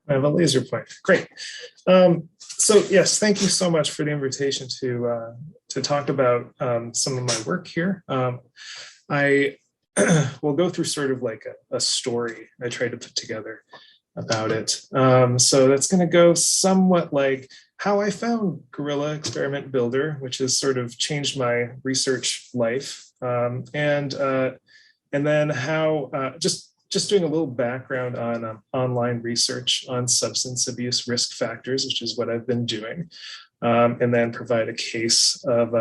I have a laser pointer. Great. So yes, thank you so much for the invitation to talk about some of my work here. I will go through sort of like a story I tried to put together about it. So that's going to go somewhat like how I found Gorilla Experiment Builder, which has sort of changed my research life, and then how just doing a little background on online research on substance abuse risk factors, which is what I've been doing, and then provide a case of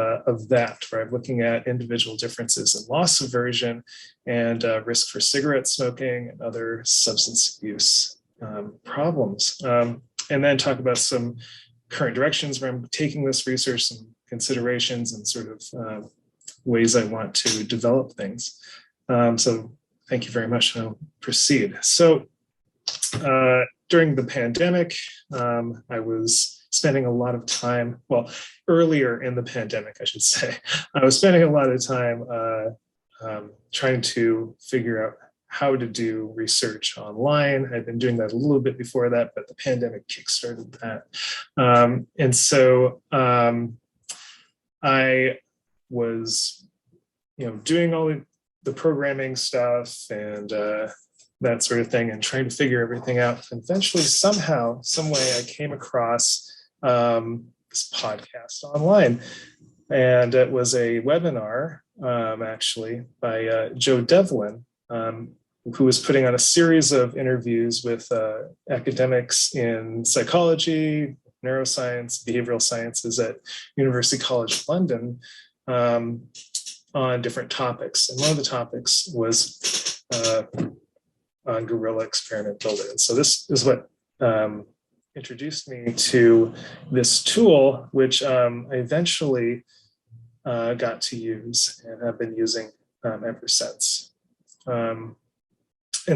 that, where I'm looking at individual differences in loss aversion and risk for cigarette smoking and other substance abuse problems, and then talk about some current directions where I'm taking this research, some considerations and sort of ways I want to develop things. So thank you very much. I'll proceed. So during the pandemic, I was spending a lot of time, well, earlier in the pandemic, I should say, I was spending a lot of time trying to figure out how to do research online. I'd been doing that a little bit before that, but the pandemic kickstarted that. And so I was, doing all the programming stuff and that sort of thing, and trying to figure everything out. And eventually, somehow, some way, I came across this podcast online, and it was a webinar, actually, by Joe Devlin, who was putting on a series of interviews with academics in psychology, neuroscience, behavioral sciences at University College London, on different topics. And one of the topics was on Gorilla Experiment Builder. And so this is what introduced me to this tool, which I eventually got to use and have been using ever since. And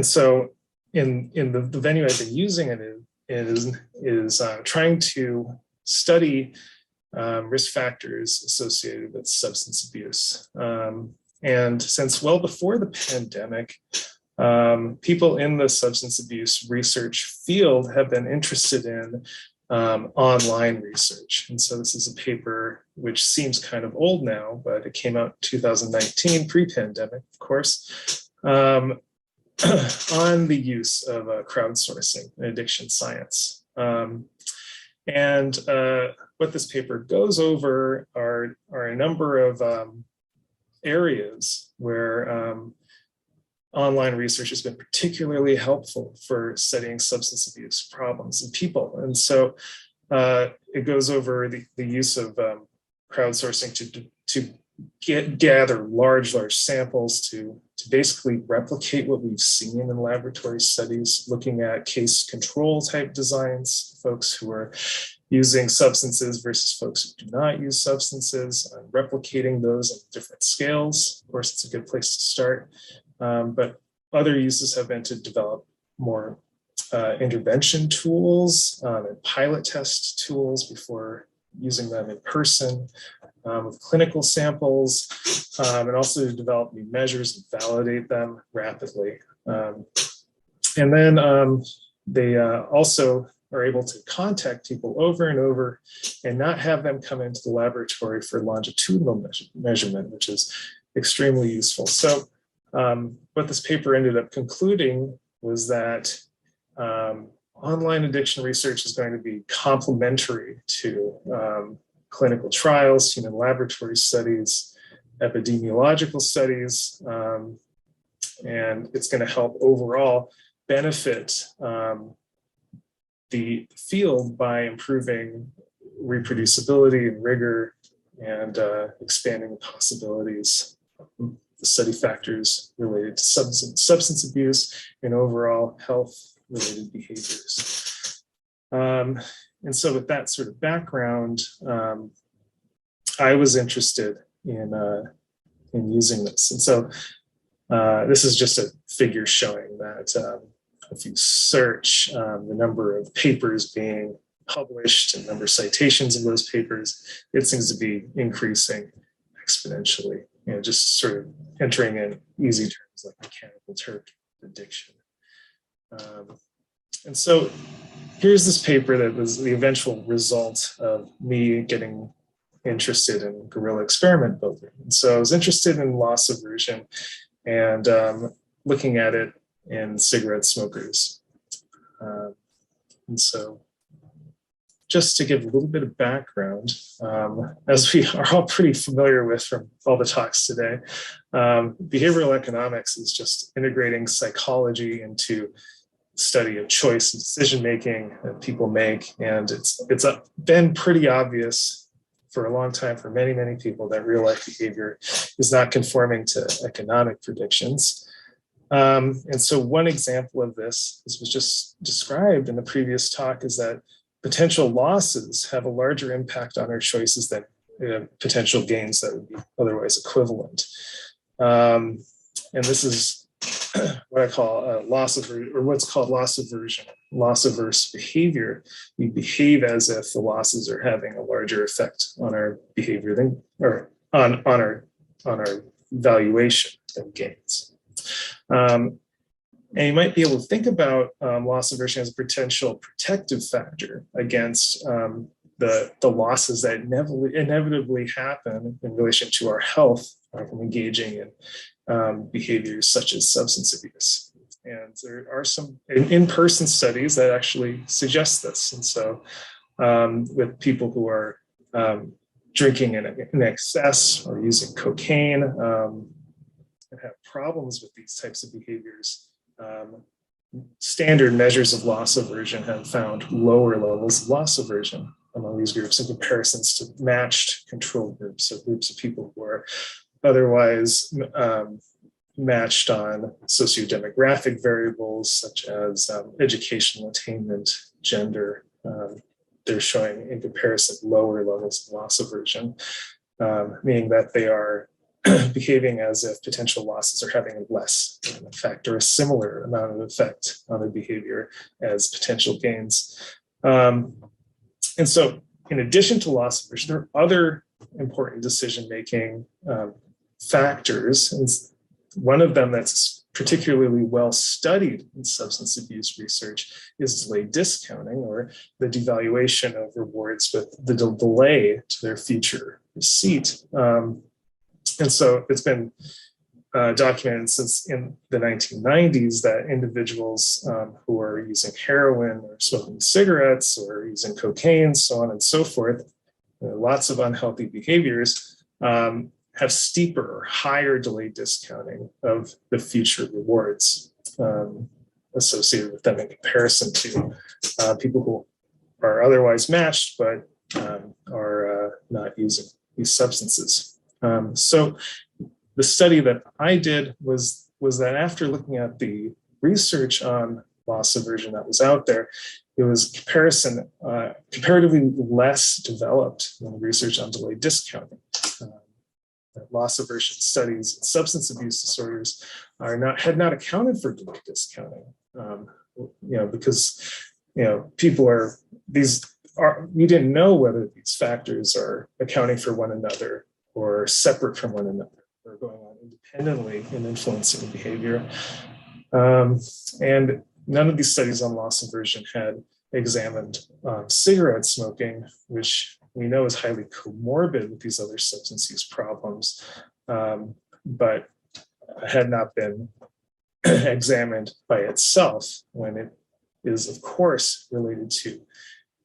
so in the venue I've been using it in is trying to study risk factors associated with substance abuse. And since well before the pandemic, people in the substance abuse research field have been interested in online research. And so this is a paper which seems kind of old now, but it came out in 2019, pre-pandemic, of course, on the use of crowdsourcing in addiction science. And what this paper goes over are a number of areas where online research has been particularly helpful for studying substance abuse problems in people. And so it goes over the use of crowdsourcing to gather large samples to basically replicate what we've seen in laboratory studies, looking at case control type designs, folks who are using substances versus folks who do not use substances, replicating those on different scales. Of course, it's a good place to start. But other uses have been to develop more intervention tools and pilot test tools before using them in person, with clinical samples, and also to develop new measures and validate them rapidly. And then they also are able to contact people over and over and not have them come into the laboratory for longitudinal measurement, which is extremely useful. So what this paper ended up concluding was that online addiction research is going to be complementary to clinical trials, human laboratory studies, epidemiological studies, and it's going to help overall benefit the field by improving reproducibility and rigor and expanding the possibilities of the study factors related to substance abuse and overall health-related behaviors. And so with that sort of background, I was interested in using this. And so this is just a figure showing that if you search the number of papers being published and number of citations in those papers, it seems to be increasing exponentially, just sort of entering in easy terms like mechanical Turk addiction. And so here's this paper that was the eventual result of me getting interested in guerrilla experiment building. And so I was interested in loss aversion and looking at it in cigarette smokers. And so just to give a little bit of background, as we are all pretty familiar with from all the talks today, behavioral economics is just integrating psychology into study of choice and decision-making that people make. And it's been pretty obvious for a long time for many, many people that real-life behavior is not conforming to economic predictions. And so one example of this was just described in the previous talk, is that potential losses have a larger impact on our choices than potential gains that would be otherwise equivalent. And this is what I call loss aversion, or what's called loss aversion, loss averse behavior. We behave as if the losses are having a larger effect on our behavior than, or on our valuation than gains. And you might be able to think about loss aversion as a potential protective factor against the losses that inevitably happen in relation to our health from engaging in behaviors such as substance abuse. And there are some in-person studies that actually suggest this. And so with people who are drinking in excess or using cocaine and have problems with these types of behaviors, standard measures of loss aversion have found lower levels of loss aversion among these groups in comparisons to matched control groups, so groups of people who are otherwise matched on sociodemographic variables such as educational attainment, gender. They're showing in comparison lower levels of loss aversion, meaning that they are behaving as if potential losses are having less effect or a similar amount of effect on their behavior as potential gains. And so in addition to loss aversion, there are other important decision-making factors. And one of them that's particularly well studied in substance abuse research is delayed discounting, or the devaluation of rewards with the delay to their future receipt. And so it's been documented since in the 1990s that individuals who are using heroin or smoking cigarettes or using cocaine, so on and so forth, lots of unhealthy behaviors, have steeper or higher delayed discounting of the future rewards associated with them in comparison to people who are otherwise matched but are not using these substances. So the study that I did was that after looking at the research on loss aversion that was out there, it was comparatively less developed than the research on delayed discounting. Loss aversion studies in substance abuse disorders had not accounted for delayed discounting, because people we didn't know whether these factors are accounting for one another or separate from one another, or going on independently in influencing behavior. And none of these studies on loss aversion had examined cigarette smoking, which we know is highly comorbid with these other substance use problems, but had not been examined by itself, when it is, of course, related to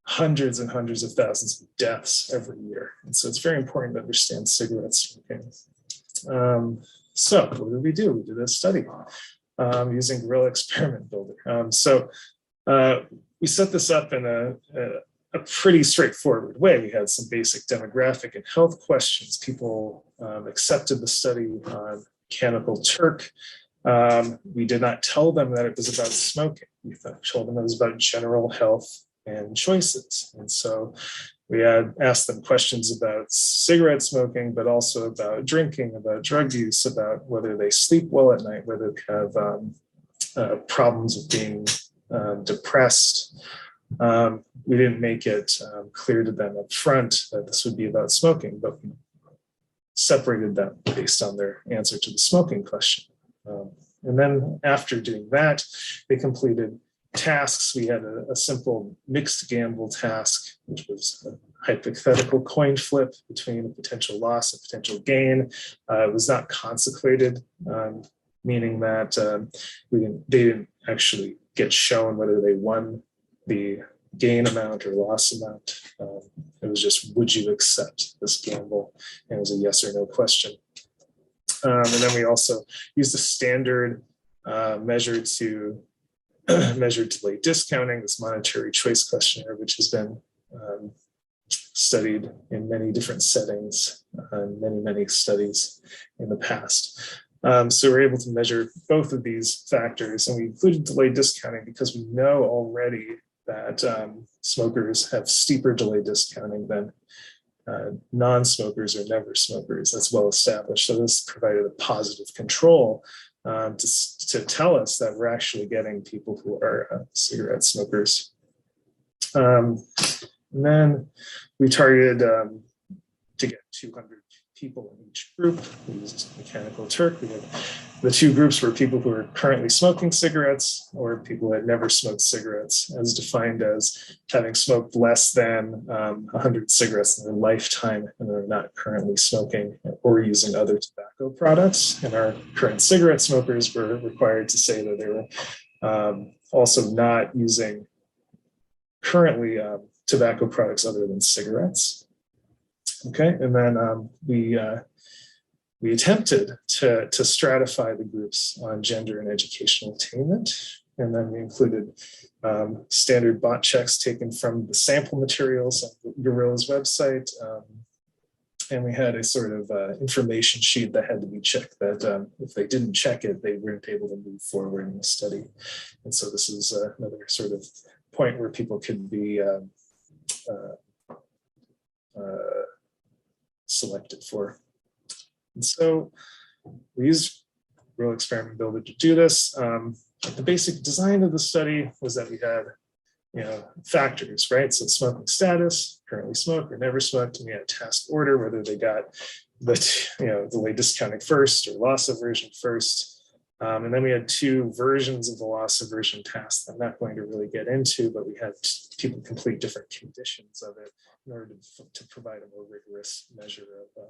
hundreds and hundreds of thousands of deaths every year. And so it's very important to understand cigarette smoking. So what did we do? We did a study using guerrilla experiment builder. So we set this up in a pretty straightforward way. We had some basic demographic and health questions. People accepted the study on Mechanical Turk. We did not tell them that it was about smoking. We told them it was about general health and choices. And so we had asked them questions about cigarette smoking, but also about drinking, about drug use, about whether they sleep well at night, whether they have problems with being depressed. We didn't make it clear to them up front that this would be about smoking, but we separated them based on their answer to the smoking question. And then after doing that, they completed tasks, we had a simple mixed gamble task, which was a hypothetical coin flip between a potential loss and potential gain. It was not consecrated, meaning that they didn't actually get shown whether they won the gain amount or loss amount. It was just, would you accept this gamble? And it was a yes or no question. And then we also used a standard measure to measure delayed discounting, this monetary choice questionnaire, which has been studied in many different settings, many studies in the past. So we're able to measure both of these factors, and we included delayed discounting because we know already that smokers have steeper delayed discounting than non-smokers or never smokers. That's well established. So this provided a positive control to tell us that we're actually getting people who are cigarette smokers. And then we targeted to get 200 people in each group. We used Mechanical Turk. We had the two groups were people who are currently smoking cigarettes or people who had never smoked cigarettes, as defined as having smoked less than 100 cigarettes in their lifetime and they're not currently smoking or using other tobacco products. And our current cigarette smokers were required to say that they were also not using currently tobacco products other than cigarettes. Okay, and then we attempted to stratify the groups on gender and educational attainment, and then we included standard bot checks taken from the sample materials on Gorilla's website, and we had a sort of information sheet that had to be checked that if they didn't check it, they weren't able to move forward in the study. And so this is another sort of point where people could be selected for. And so we used Real Experiment Builder to do this. The basic design of the study was that we had, factors, right? So smoking status, currently smoked or never smoked, and we had task order, whether they got the delayed discounting first or loss aversion first. And then we had two versions of the loss aversion task that I'm not going to really get into, but we had people complete different conditions of it in order to provide a more rigorous measure of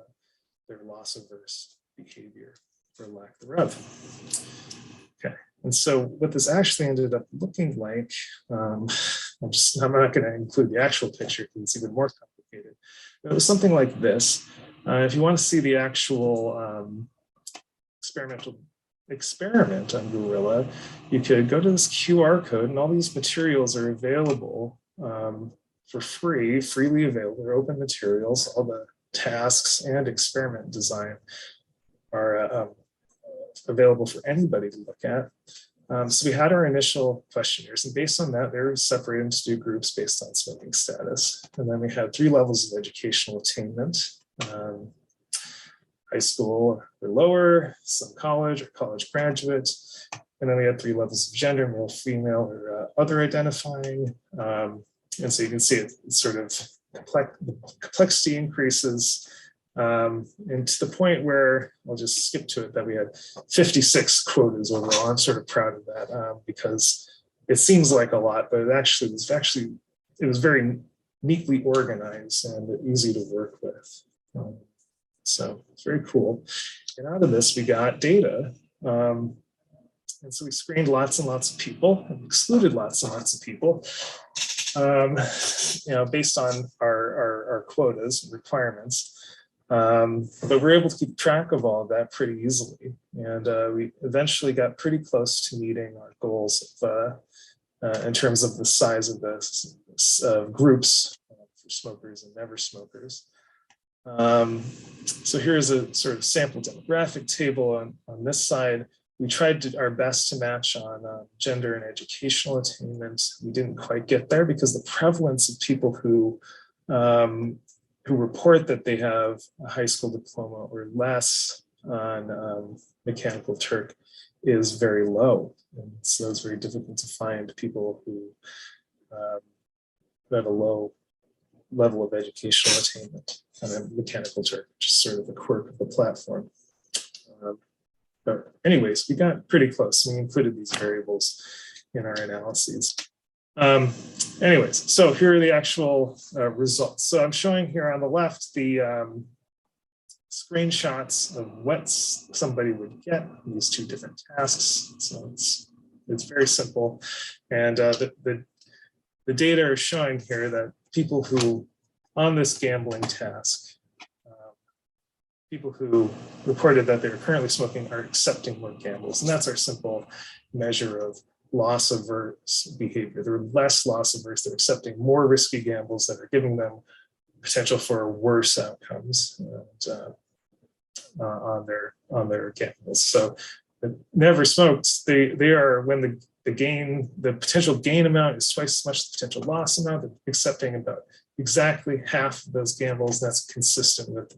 their loss averse behavior or lack thereof. Okay, and so what this actually ended up looking like, I'm not going to include the actual picture because it's even more complicated. But it was something like this. If you want to see the actual experimental experiment on Gorilla, you could go to this QR code, and all these materials are available for free, freely available. They're open materials. All the tasks and experiment design are available for anybody to look at. So we had our initial questionnaires, and based on that, they were separated into two groups based on smoking status. And then we had 3 levels of educational attainment. High school or lower, some college or college graduate. And then we had 3 levels of gender, male, female, or other identifying. And so you can see it sort of complexity increases, and to the point where, I'll just skip to it, that we had 56 quotas overall. I'm sort of proud of that because it seems like a lot, but it was very neatly organized and easy to work with. So it's very cool. And out of this, we got data. And so we screened lots and lots of people and excluded lots and lots of people, based on our quotas and requirements. But we're able to keep track of all of that pretty easily. And we eventually got pretty close to meeting our goals in terms of the size of the groups for smokers and never smokers. So here's a sort of sample demographic table on this side. We tried our best to match on gender and educational attainment. We didn't quite get there because the prevalence of people who report that they have a high school diploma or less on Mechanical Turk is very low. And so it's very difficult to find people who have a low level of educational attainment on a Mechanical Turk, which is sort of a quirk of the platform. But anyways, we got pretty close. We included these variables in our analyses. Anyways, so here are the actual results. So I'm showing here on the left the screenshots of what somebody would get in these two different tasks. So it's very simple. And the data are showing here that people who on this gambling task, people who reported that they're currently smoking are accepting more gambles. And that's our simple measure of loss averse behavior. They're less loss averse. They're accepting more risky gambles that are giving them potential for worse outcomes on their gambles. So never smoked, they are, when the potential gain amount is twice as much as the potential loss amount, they're accepting about exactly half of those gambles. That's consistent with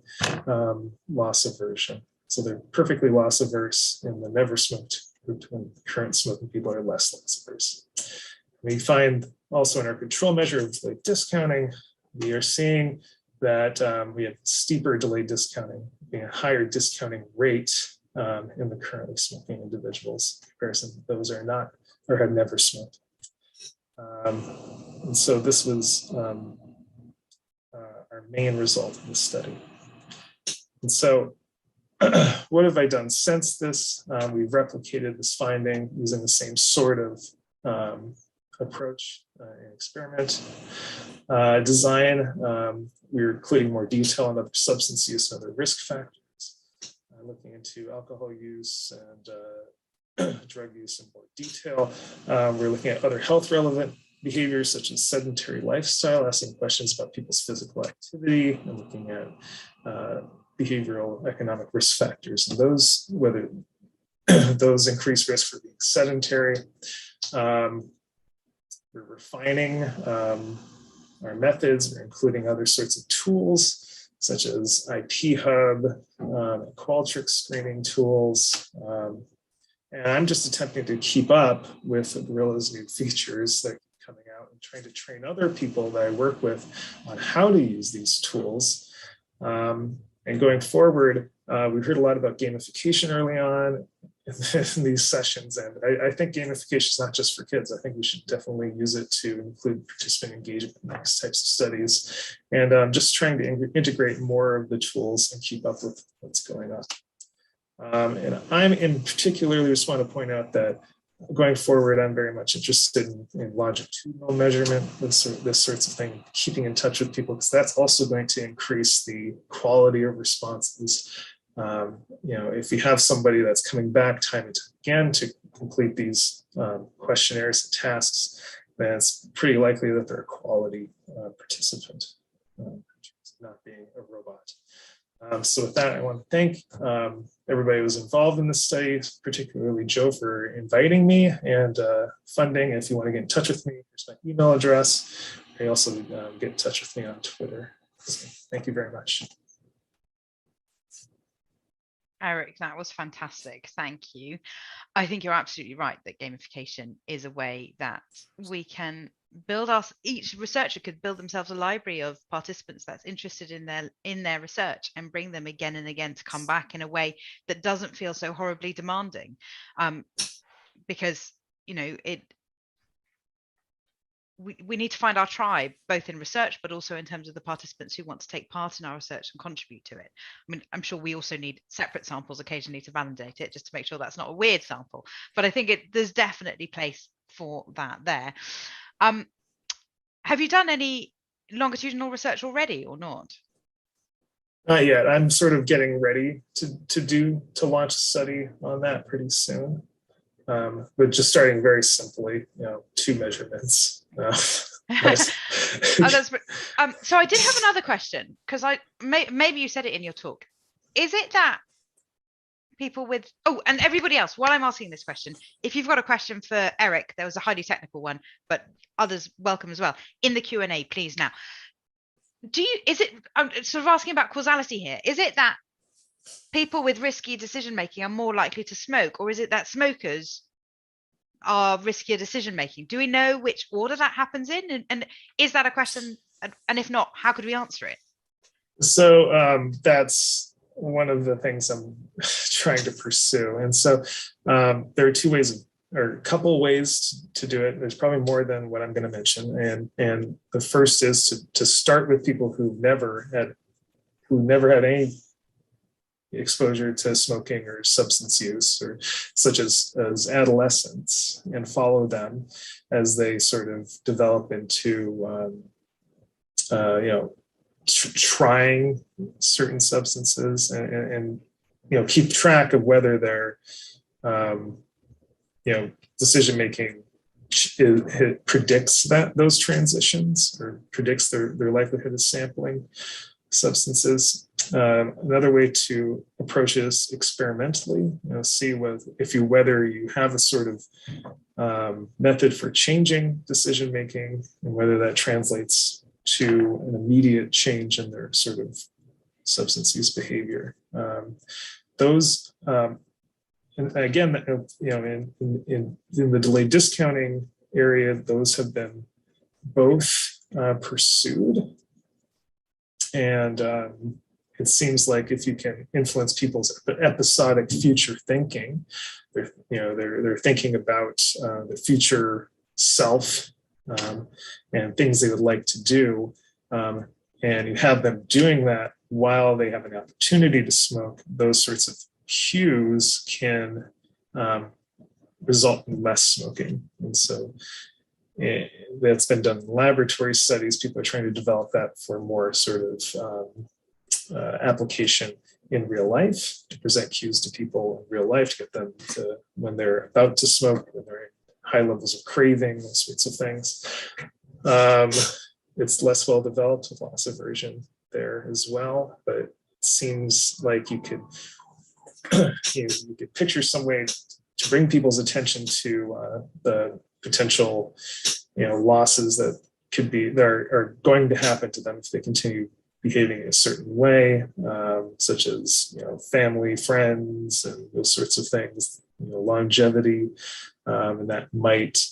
loss aversion. So they're perfectly loss averse in the never smoked group, when current smoking people are less loss averse. We find also in our control measure of delayed discounting, we are seeing that we have steeper delayed discounting, being a higher discounting rate in the currently smoking individuals in comparison to those who are not or have never smoked. And so this was our main result of the study. And so what have I done since this? We've replicated this finding using the same sort of approach and experiment. Design, we're including more detail on other substance use and other risk factors, looking into alcohol use and drug use in more detail. We're looking at other health relevant behaviors such as sedentary lifestyle, asking questions about people's physical activity, and looking at behavioral economic risk factors and those, whether those increase risk for being sedentary. We're refining our methods. We're including other sorts of tools such as IP Hub, Qualtrics screening tools. And I'm just attempting to keep up with Gorilla's new features that are coming out and trying to train other people that I work with on how to use these tools. And going forward, we heard a lot about gamification early on in these sessions. And I think gamification is not just for kids. I think we should definitely use it to include participant engagement in these types of studies. And just trying to integrate more of the tools and keep up with what's going on. And I'm in particularly just want to point out that going forward, I'm very much interested in longitudinal measurement, this sorts of thing, keeping in touch with people, because that's also going to increase the quality of responses. If you have somebody that's coming back time and time again to complete these questionnaires and tasks, then it's pretty likely that they're a quality participant, not being a robot. So with that, I want to thank everybody who was involved in this study, particularly Joe for inviting me and funding. If you want to get in touch with me, here's my email address. You can also get in touch with me on Twitter. So thank you very much. Eric, that was fantastic. Thank you. I think you're absolutely right that gamification is a way that we can build each researcher could build themselves a library of participants that's interested in their research and bring them again and again to come back in a way that doesn't feel so horribly demanding. Because, we need to find our tribe, both in research, but also in terms of the participants who want to take part in our research and contribute to it. I mean, I'm sure we also need separate samples occasionally to validate it, just to make sure that's not a weird sample. But I think there's definitely place for that there. Have you done any longitudinal research already or not? Not yet. I'm sort of getting ready to launch a study on that pretty soon. But just starting very simply, 2 measurements. Nice. So I did have another question, because maybe you said it in your talk. Is it that people with, and everybody else, while I'm asking this question, if you've got a question for Eric, there was a highly technical one, but others welcome as well, in the Q&A, please now. I'm sort of asking about causality here. Is it that people with risky decision making are more likely to smoke, or is it that smokers are riskier decision making? Do we know which order that happens in? And is that a question? And if not, how could we answer it? So that's one of the things I'm trying to pursue. And so there are 2 ways are a couple ways to do it. There's probably more than what I'm going to mention, and the first is to start with people who never had any exposure to smoking or substance use, or such as adolescents, and follow them as they sort of develop into trying certain substances, and keep track of whether their decision making predicts those transitions, or predicts their likelihood of sampling substances. Another way to approach this experimentally, see whether you have a sort of method for changing decision making, and whether that translates to an immediate change in their sort of substance use behavior. Those and again, in the delayed discounting area, those have been both pursued, and it seems like if you can influence people's episodic future thinking, they're thinking about the future self, and things they would like to do, and you have them doing that while they have an opportunity to smoke. Those sorts of cues can result in less smoking, and so that's been done in laboratory studies. People are trying to develop that for more sort of application in real life, to present cues to people in real life, to get them to, when they're about to smoke, when they're in high levels of craving, those sorts of things. It's less well developed with loss aversion there as well, but it seems like you could picture some way to bring people's attention to the potential losses that are going to happen to them if they continue behaving in a certain way, such as family, friends, and those sorts of things, longevity, and that might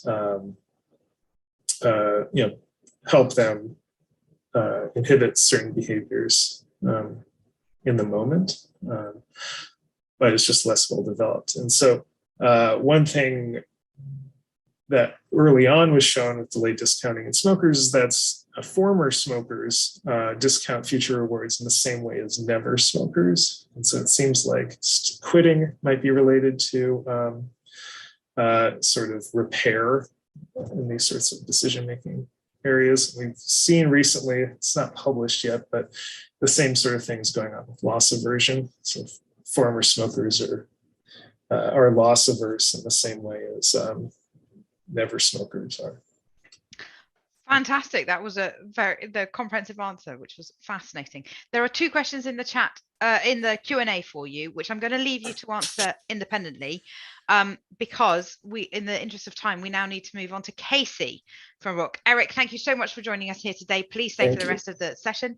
help them inhibit certain behaviors in the moment, but it's just less well developed. And so one thing that early on was shown with delayed discounting in smokers is that former smokers discount future rewards in the same way as never smokers. And so it seems like quitting might be related to sort of repair in these sorts of decision-making areas. We've seen recently, it's not published yet, but the same sort of things going on with loss aversion. So former smokers are loss averse in the same way as never smokers are. Fantastic. That was the comprehensive answer, which was fascinating. There are two questions in the chat, in the Q&A for you, which I'm going to leave you to answer independently, because in the interest of time, we now need to move on to Casey from Rock. Eric, thank you so much for joining us here today. Please stay for the rest of the session.